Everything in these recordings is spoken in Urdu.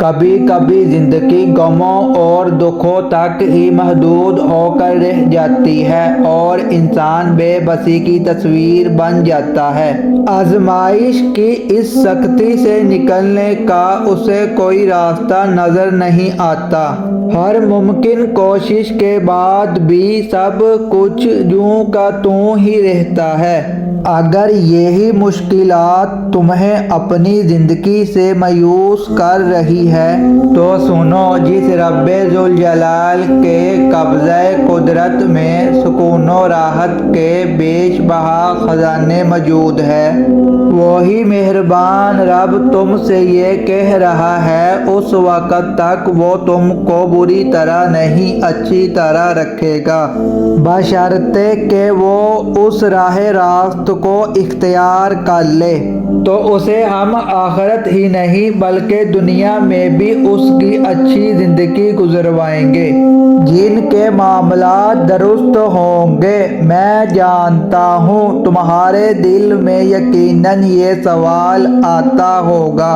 کبھی کبھی زندگی غموں اور دکھوں تک ہی محدود ہو کر رہ جاتی ہے اور انسان بے بسی کی تصویر بن جاتا ہے۔ آزمائش کی اس سختی سے نکلنے کا اسے کوئی راستہ نظر نہیں آتا۔ ہر ممکن کوشش کے بعد بھی سب کچھ یوں کا توں ہی رہتا ہے۔ اگر یہی مشکلات تمہیں اپنی زندگی سے مایوس کر رہی ہے تو سنو، جس رب ذوالجلال کے قبضہ قدرت میں سکون و راحت کے بیش بہا خزانے موجود ہیں، وہی مہربان رب تم سے یہ کہہ رہا ہے اس وقت تک وہ تم کو بری طرح نہیں اچھی طرح رکھے گا، بشرطے کہ وہ اس راہ راست کو اختیار کر لے۔ تو اسے ہم آخرت ہی نہیں بلکہ دنیا میں بھی اس کی اچھی زندگی گزروائیں گے، جن کے معاملات درست ہوں گے۔ میں جانتا ہوں تمہارے دل میں یقیناً یہ سوال آتا ہوگا،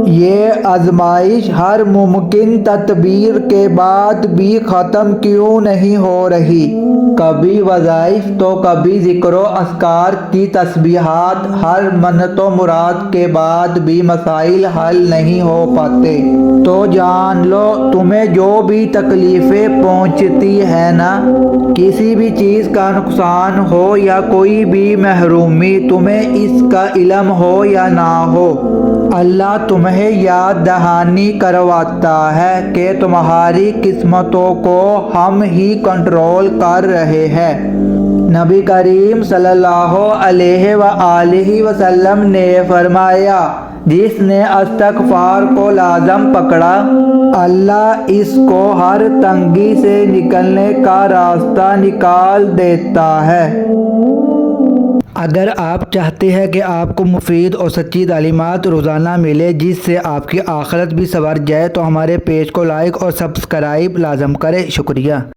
یہ آزمائش ہر ممکن تدبیر کے بعد بھی ختم کیوں نہیں ہو رہی؟ کبھی وظائف تو کبھی ذکر و اذکار کی تسبیحات، ہر منت و مراد کے بعد بھی مسائل حل نہیں ہو پاتے۔ تو جان لو، تمہیں جو بھی تکلیفیں پہنچتی ہیں نا، کسی بھی چیز کا نقصان ہو یا کوئی بھی محرومی، تمہیں اس کا علم ہو یا نہ ہو، اللہ تمہیں یاد دہانی کرواتا ہے کہ تمہاری قسمتوں کو ہم ہی کنٹرول کر رہے ہیں۔ نبی کریم صلی اللہ علیہ وآلہ وسلم نے فرمایا، جس نے استغفار کو لازم پکڑا، اللہ اس کو ہر تنگی سے نکلنے کا راستہ نکال دیتا ہے۔ اگر آپ چاہتے ہیں کہ آپ کو مفید اور سچی تعلیمات روزانہ ملے جس سے آپ کی آخرت بھی سنور جائے تو ہمارے پیج کو لائک اور سبسکرائب لازم کریں۔ شکریہ۔